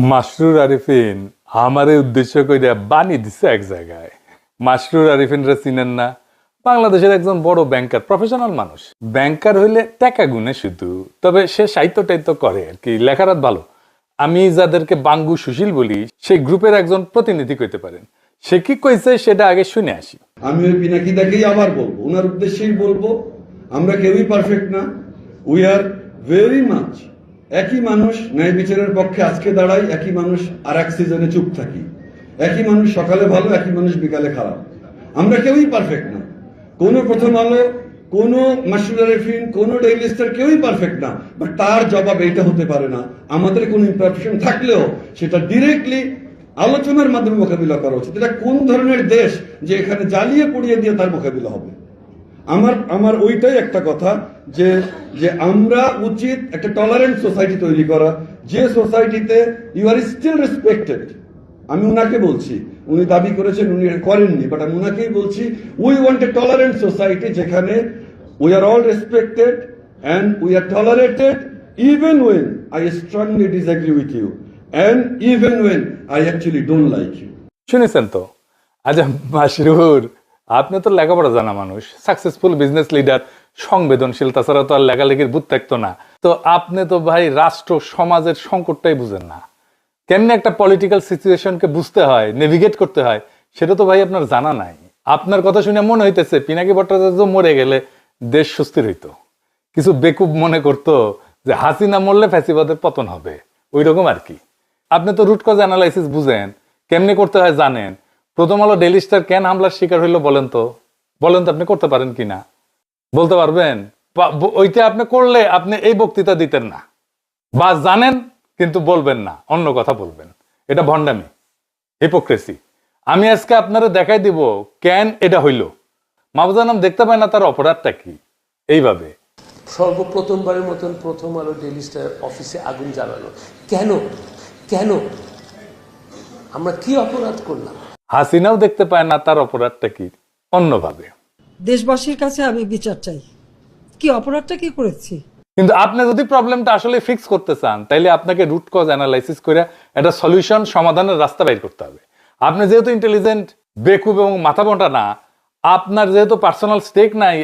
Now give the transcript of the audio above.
মাসরুর আরিফিন আমারে উদ্দেশ্য কইরা বানি দিছে এক জায়গায়। মাসরুর আরিফিনরা চিনেন না? বাংলাদেশের একজন বড় ব্যাংকার, প্রফেশনাল মানুষ। ব্যাংকার হইলে টাকা গুনে শুধু, তবে সে সাহিত্য টাইত্য করে আর কি, লেখারাত ভালো। আমি যাদেরকে বাঙ্গু সুশীল বলি, সেই গ্রুপের একজন প্রতিনিধি কইতে পারেন। সে কি কইছে সেটা আগে শুনে আসি। আমি ওই পিনাকিদাকেই আবার বলবো, ওনার উদ্দেশ্যেই বলবো, আমরা কেউই পারফেক্ট না। উই আর ভেরি মাচ একই মানুষ, ন্যায় বিচারের পক্ষে আজকে দাঁড়াই, একই মানুষ আর এক সিজনে চুপ থাকি, একই মানুষ সকালে ভালো, একই মানুষ বিকালে খারাপ। আমরা কেউই পারফেক্ট না। কোনো প্রথম আলো, কোনো মাসরুর আরিফিন, কোনো ডেইলি স্টার কেউই পারফেক্ট না। বাট তার জবাব এইটা হতে পারে না, আমাদের কোনো ইমপারফেকশন থাকলেও সেটা ডিরেক্টলি আলোচনার মাধ্যমে মোকাবিলা করা উচিত। এটা কোন ধরনের দেশ যে এখানে জ্বালিয়ে পুড়িয়ে দিয়ে তার মোকাবিলা হবে? আমার ওইটাই একটা কথা যে যে আমরা উচিত একটা টলারেন্ট সোসাইটি তৈরি করা, যে সোসাইটিতে ইউ আর স্টিল রেসপেক্টেড। আমি উনাকে বলছি, উনি দাবি করেছেন, উনি করেননি, বাট আমি উনাকেই বলছি, we want a tolerant society যেখানে we are all respected and we are tolerated even when I strongly disagree with you and even when I actually don't like you. শুনেছেন তো? আচ্ছা মাসরুর, আপনি তো লেখাপড়া জানা মানুষ, সাকসেসফুল বিজনেস লিডার, সংবেদনশীল, তাছাড়া তো আর লেখালেখির বুদ্ধ থাকতো না। তো আপনি তো ভাই রাষ্ট্র সমাজের সংকটটাই বুঝেন না। কেমনে একটা পলিটিক্যাল সিচুয়েশনকে বুঝতে হয়, নেভিগেট করতে হয়, সেটা তো ভাই আপনার জানা নাই। আপনার কথা শুনে মনে হইতেছে পিনাকি ভট্টাচার্য মরে গেলে দেশ সুস্থির হইতো। কিছু বেকুব মনে করতো যে হাসিনা মরলে ফ্যাসিবাদের পতন হবে, ওই রকম আর কি। আপনি তো রুট কজ অ্যানালাইসিস বুঝেন, কেমনে করতে হয় জানেন। প্রথম আলো ডেইলি স্টার কেন হামলার শিকার হইলো বলেন তো? আপনি করতে পারেন কিনা বলতে পারবেন? ওইটা আপনি করলে আপনি এই বক্তৃতা দিতেন না, বা জানেন কিন্তু বলবেন না, অন্য কথা বলবেন। এটা ভণ্ডামি, হিপোক্রেসি। আমি আজকে আপনারা দেখাই দিব কেন এটা হইল। মাহবুজানাম দেখতে পায় না তার অপরাধটা কি। এইভাবে সর্বপ্রথমবারের মতন প্রথম আলো ডেইলি স্টার অফিসে আগুন জ্বালানো কেন? কেন? আমরা কি অপরাধ করলাম? হাসিনাও দেখতে পায় না তার অপরাধটা কি, অন্যভাবে। দেশবাসীর কাছে আমি বিচার চাই, কি অপরাধটা কি করেছি। কিন্তু আপনি যদি প্রবলেমটা আসলে ফিক্স করতে চান, তাইলে আপনাকে রুট কজ অ্যানালাইসিস করে একটা সলিউশন, সমাধানের রাস্তা বের করতে হবে। আপনি যেহেতু ইন্টেলিজেন্ট, বেকুব এবং মাথা মোটা না, আপনার যেহেতু পার্সোনাল স্টেক নাই